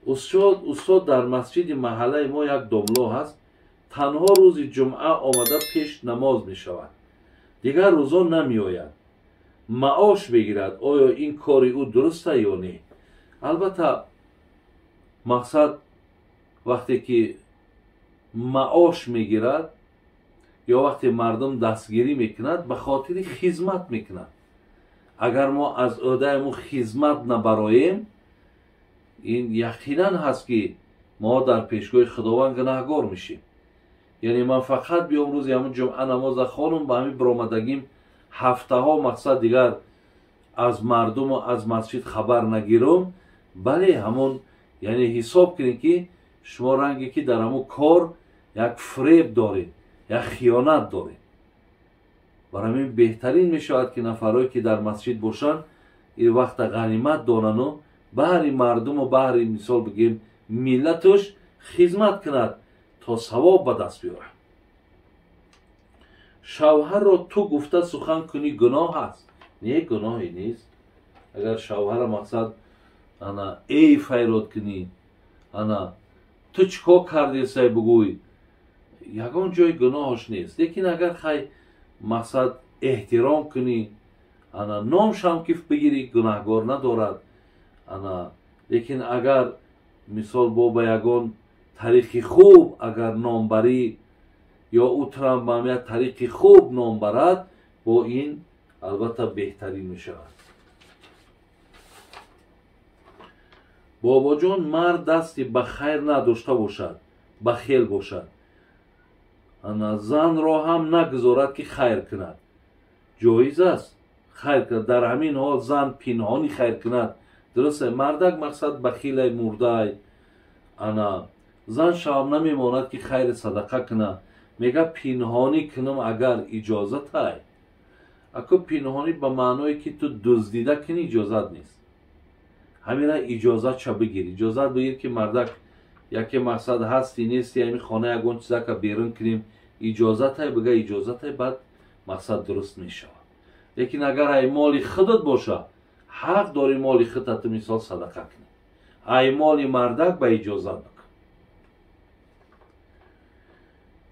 استاد در مسجد محله ما یک داملو هست، تنها روز جمعه آمده پیش نماز می شود، دیگر روزا نمی آید، معاش بگیرد. آیا این کاری او درسته یا نه؟ البته مقصد وقتی که معاش میگیرد یا وقتی مردم دستگیری میکند به خاطر خدمت میکند. اگر ما از عهده ما خدمت نبراییم، این یقینا هست که ما در پیشگاه خداوند گناهکار میشیم. یعنی من فقط بیام روز همون جمعه نماز خوانم به همین برآمدگیم هفته ها مقصد دیگر از مردم و از مسجد خبر نگیرم، بله همون یعنی حساب کنید که شما رنگی که در همون کار یک فریب دارید، یک خیانت دارید. برای همین بهترین میشود که نفرهایی که در مسجد باشن این وقت غنیمت دانن و بهر مردم و بهر مثال بگیم ملتش خدمت کند تا ثواب به دست بیاره. شوهر را تو گفته سخن کنی گناه است؟ نه، گناهی نیست. اگر شوهر مقصد انا ای فیراد کنی، انا تو چیکار کردی سای بگوی، یگان جای گناهش نیست. لیکن اگر خی مقصد احترام کنی، انا نام شام کیف بگیری، گناهگار ندارد. انا لیکن اگر مثال با یگان طریق خوب اگر نام بری یا او ترام با طریق خوب نام برد، با این البته بهترین می شود. بابا جان مرد دستی به خیر نداشته باشد، بخیل باشد، زن را هم نگذارد که خیر کند. جایز است خیر کند، در همین حال زن پنهانی خیر کند، درسته؟ مردک مقصد بخیل مرده، زن شام نمیماند که خیر صدقه کنه، میگه پنهانی کنم اگر اجازت های. اکو پنهانی به معنای که تو دزدیده کنی اجازت نیست. همین اجازت چه بگیر، اجازت بگیر که مردک یکی مقصد هستی نیستی همین خانه یکون چیزا که بیرون کنیم اجازت های، بگه اجازت های، بعد مقصد درست میشه. لیکن اگر ای مالی خودت باشه حق داری مالی خودت مثال صدقه کنی، ای مالی مردک به اجازت بکن.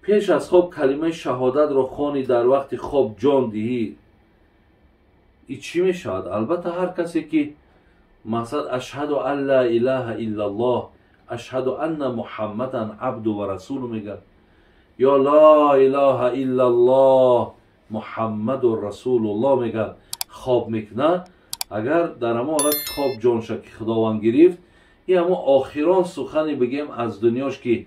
پیش از خواب کلمه شهادت را خوانی، در وقت خواب جان دهی، این چی می شود؟ البته هر کسی که مثلا اشهد ان لا اله الا الله، اشهد ان محمدا عبد و رسول میگه، یا لا اله الا الله محمد و رسول الله میگه، خواب میکنه. اگر در همه حالت خواب جان شد که خداوند گرفت، این همه آخران سخنی بگیم از دنیاش که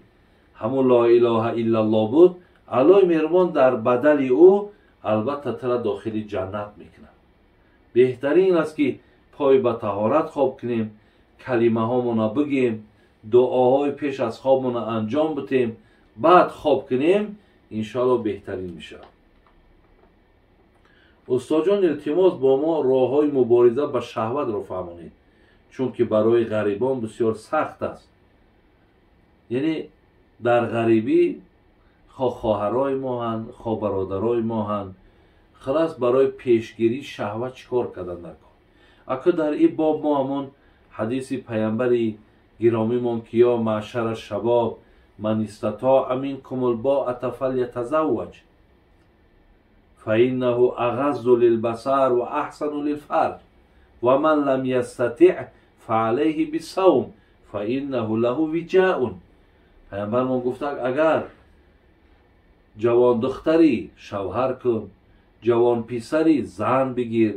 همون لا اله الا الله بود، علای مهربان در بدل او البته تر داخل جنت میکنه. بهترین است که پای به طهارت خواب کنیم، کلمه هامون بگیم، دعاهای پیش از خوابمون انجام بدیم، بعد خواب کنیم، انشاءالله بهترین میشه. استاد جان التماس با ما راه های مبارزه با شهوت را فهمانید، چون که برای غریبان بسیار سخت است. یعنی در غریبی خواهرای ما هن، برادرای ما هن، خلاص برای پیشگیری شهوت چیکار کردن نکن. اکا در این باب ما همون حدیث پیامبری گرامی من که یا معشر شباب من استطاع منکم الباءة فلیتزوج فانه اغض للبصر و احسن للفرج و من لم یستطع فعلیه بالصوم فانه له وجاء. پیامبر ما گفته اگر جوان دختری شوهر کن، جوان پسری زن بگیر.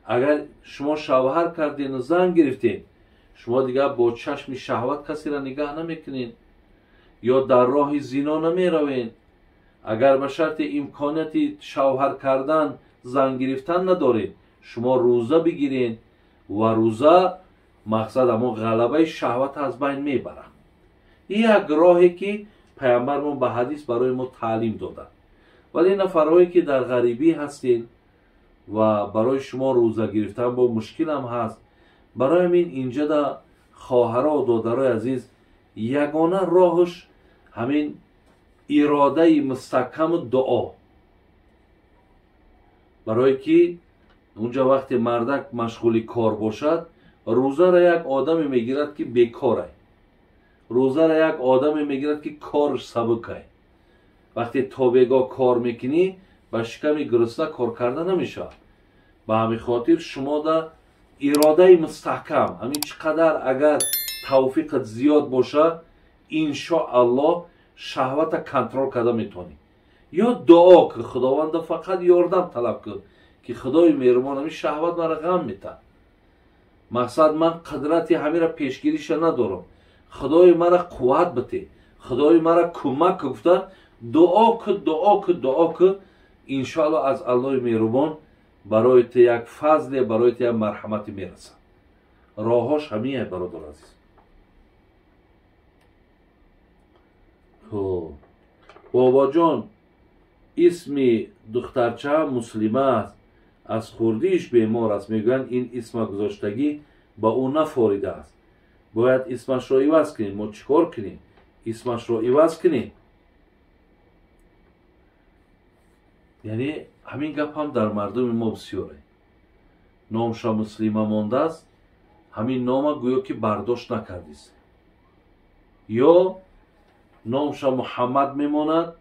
اگر شما شوهر کردین و زن گرفتین، شما دیگه با چشم شهوت کسی را نگاه نمیکنین یا در راه زنا نمیروین. اگر به شرط امکانیت شوهر کردن زن گرفتن ندارین، شما روزه بگیرین و روزه مقصد اما غلبه شهوت از بین میبرن. این یک راهی که پیامبر ما به حدیث برای ما تعلیم دادن. ولی نفرهایی که در غریبی هستین و برای شما روزه گرفتن با مشکل هم هست، برای همین اینجا در خواهرها و دادرای عزیز یگانه راهش همین اراده مستحکم دعا. برای که اونجا وقتی مردک مشغولی کار باشد، روزه را یک آدمی میگیرد که بیکاره، روزه را یک آدمی میگیرد که کارش سبکه. وقتی تا بگاه کار میکنی با شکم گرسنه کار کرده نمیشه. به همین خاطر شما در اراده مستحکم همین چقدر اگر توفیقت زیاد باشه انشاءالله شهوت کنترل کرده میتونی. یا دعا که خداوند فقط یاردم طلب کن که خدای مهربان همین شهوت مرا غم میته. مقصد من قدرتی همین را پیشگیریش ندارم. خدای مرا قوت بده. خدای مرا کمک گفته دعا که انشاءالله از الله مهربان برایت یک فضل برایت یک مرحمت میرسه. راهاش همیه برادر عزیز. خب بابا جان اسم دخترچه مسلمه است، از خوردیش بیمار است، میگن این اسم گذاشتگی با او نفاریده است، باید اسمش را عوض کنیم. ما چیکار کنیم؟ اسمش را عوض کنیم. یعنی همین گپ هم در مردم ما بسیاره. نامش مسلمه مانده است، همین نام گویا که برداشت نکردیست. یا نامش محمد میماند،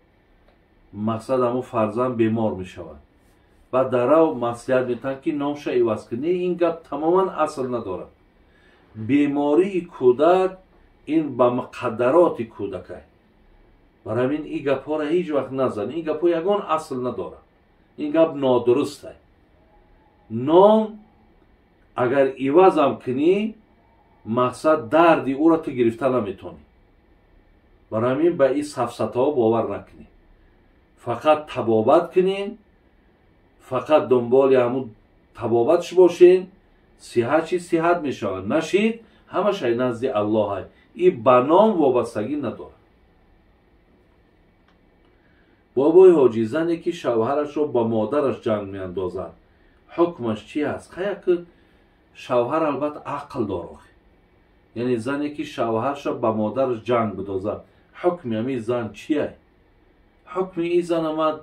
مقصد همون فرزند بیمار میشود و در او مصلحت میتن که نامش عوض کنه. این گپ تماما اصل نداره. بیماری کودک این با مقدرات کودکه. برای همین این گپ ها را هیچ وقت نزن. این گپ ها یگان اصل نداره. این گپ نادرسته. نام اگر عوض هم کنی مقصد دردی او را تو گرفته نمیتونی. برای همین به این سفسطه ها باور نکنی. فقط تبابت کنین، فقط دنبال همون تبابتش باشین، صحت صحت میشود. نشید همه شای نزد الله های. این به نام وابستگی نداره. بابای حاجی زنی که شوهرش رو با مادرش جنگ میاندازد حکمش چی است؟ خیلی که شوهر البته عقل داره. یعنی زنی که شوهرش با مادرش جنگ بدازد حکم همین زن چیه؟ حکم این زن آمد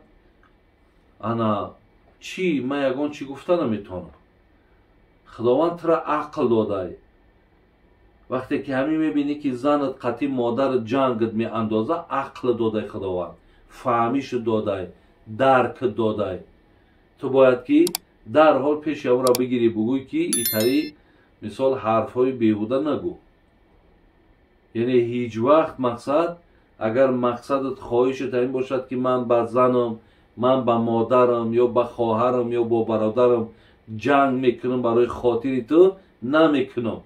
انا چی؟ من یگان چی گفته نمیتونم. خداوند ترا عقل داده. وقتی که همین میبینی که زنت قطعی مادر جنگت می اندازه عقل داده خداوند، فهمیش داده، درک داده. تو باید که در حال پیش او را بگیری بگوی که ایتری مثال حرف های بیهوده نگو. یعنی هیچ وقت مقصد اگر مقصدت خواهشت این باشد که من با زنم، من با مادرم یا با خواهرم یا با برادرم جنگ میکنم برای خاطری تو، نمیکنم.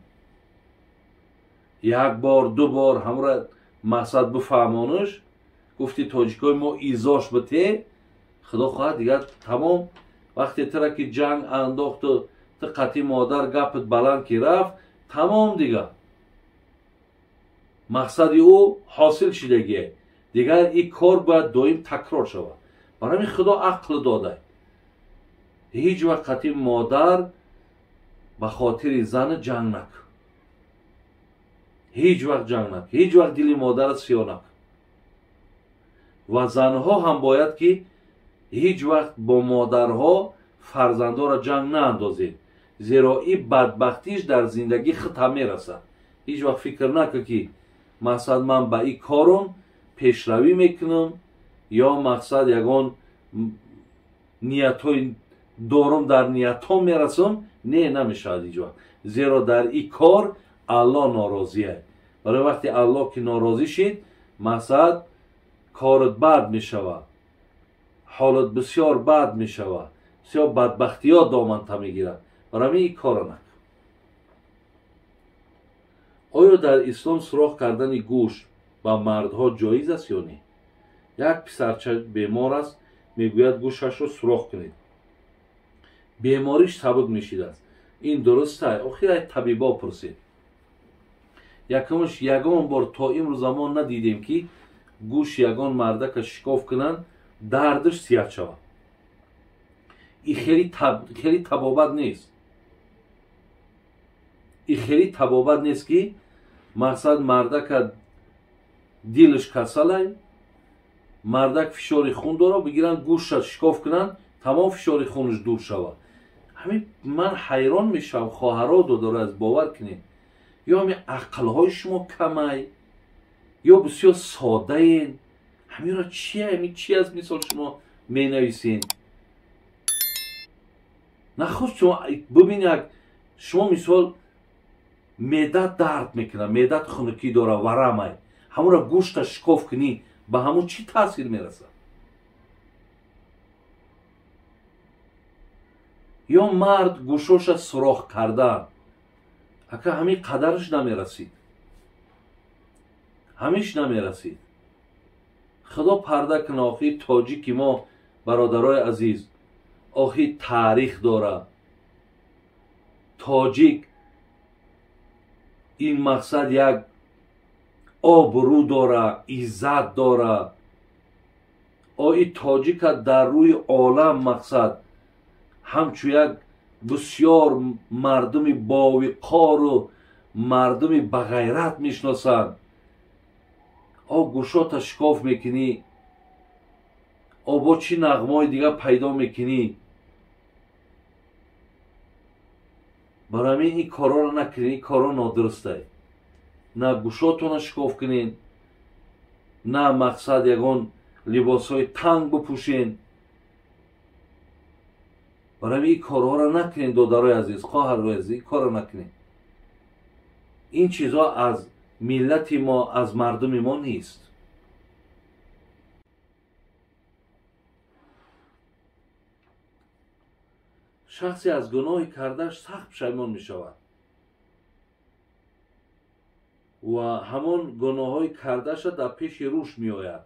یک بار دو بار همراه مقصد بفهمانش گفتی تاجیکای ما ایزاش بته خدا خواهد دیگر تمام. وقتی ترا که جنگ انداخت و تو قطعی مادر گپت بلند که رفت تمام دیگر مقصد او حاصل شدگیه. دیگر این کار باید دائم تکرار شود. برای همین خدا عقل داده. هیچ وقت قطعی مادر به خاطر زن جنگ نکن. هیچ وقت جنگ نکن. هیچ وقت دل مادر سیاه نکن. و زنها هم باید که هیچ وقت با مادرها فرزندا را جنگ ناندازید. زیرا این بدبختیش در زندگی ختم میرسد. هیچ وقت فکر نکن که مقصد من با این کارم پیشروی میکنم یا مقصد یگان نیت های دارم در نیت ها میرسم. نه نمیشود هیچ وقت. زیرا در این کار الله ناراضیه. برای وقتی الله که ناراضی شد مقصد کارت بد میشود، حالت بسیار بد میشود، بسیار بدبختی ها دامنت میگیرد. برای این کار نکن. آیا در اسلام سوراخ کردن گوشت با مردها جایز است یا نه؟ یک پسرچه بیمار است میگوید گوشتش رو سوراخ کنید. بیماریش سبک میشیده است. این درسته؟ آخر طبیبا پرسید. یکمش یگان بار تا امروز زمان ندیدیم که گوش یگان مرده که شکاف کنن دردش سیاه شود. این خیلی تبابت نیست. این خیلی تبابت نیست که مقصد مرده که دیلش کسله، مرده که فشار خون داره بگیرن گوشش شکاف کنن تمام فشار خونش دور شود. همین من حیران میشم. خواهرها داره از باور کنید یا همین عقلهای شما کمه. یا بسیار ساده این همین را چیه؟ همین چی از مثال شما می نویسین؟ نخواست شما ببینید شما مثال معدت درد میکنه، معدت خنکی داره، ورمه، همون را گوشت شکاف کنی به همون چی تاثیر میرسه؟ یا مرد گوشوش سوراخ کردن، اگه همین قدرش نمیرسید، همیش نمیرسید. خدا پرده کنه. آخی تاجیکی ما برادرای عزیز آخی تاریخ داره. تاجیک این مقصد یک آبرو داره، عزت داره. آی تاجیک در روی عالم مقصد همچون یک بسیار مردم باوقار و مردم بغیرت میشناسند. گوشات شکاف میکنی، با چی نغمای دیگه پیدا میکنی. برای این کارا رو نکنین، این کارا نادرسته. نه گوشاتون شکاف کنین، نه مقصد یگان لباس های تنگ بپوشین. برای این کارها رو نکنین دادرای عزیز، خواهرای عزیز، این کار رو نکنین. این چیزها از ملت ما، از مردم ما نیست. شخصی از گناه کردش سخت پشیمان می شود و همان گناه های کردش در پیش روش می آید.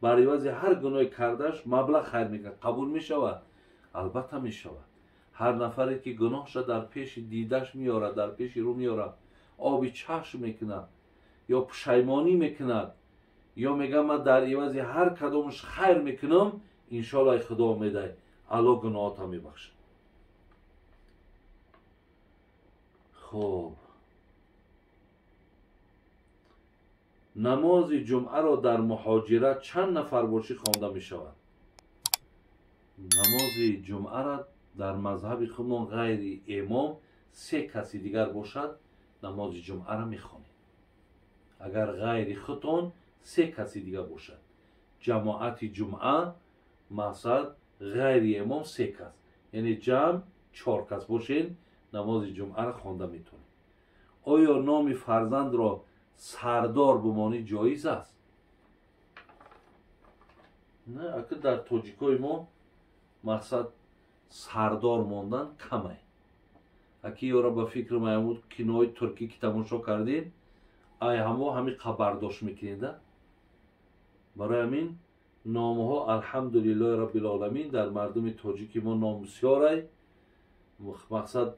بر عوض هر گناه کردش مبلغ خیر می کند. قبول می شود؟ البته می شود. هر نفری که گناهش در پیش دیدش می آرد، در پیش رو می آرد، آبی چشم می کند یا پشیمانی می کند یا میگه من در عوض هر کدامش خیر می کنم، انشالله خدا می ده الله گناهات می بخشد. خب نماز جمعه را در مهاجرت چند نفر باشی خوانده می شود؟ نماز جمعه را در مذهب خودمان غیر امام 3 کسی دیگر باشد نماز جمعه را می خوانید. اگر غیر خودتان 3 کسی دیگر باشد، جماعت جمعه مقصد غیر امام 3 کس، یعنی جمع 4 کس باشین نماز جمعه را خوانده میتونید. آیا نام فرزند را سردار بمانی جایز است؟ نه، اگه در تاجیکای ما مقصد سردار ماندن کمه. اگه یارا به فکر محمود کینوی ترکی که تماشا کردین، ای همین خبرداشت میکنید. برای همین نامها الحمدلله رب العالمین در مردم تاجیکی ما نام بسیاره. مقصد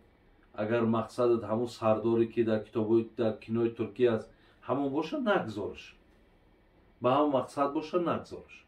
اگر مقصدت همون سرداری که در کتابای در کینوی ترکی است همون باشه، نگذارش. به همون مقصد باشه، نگذارش.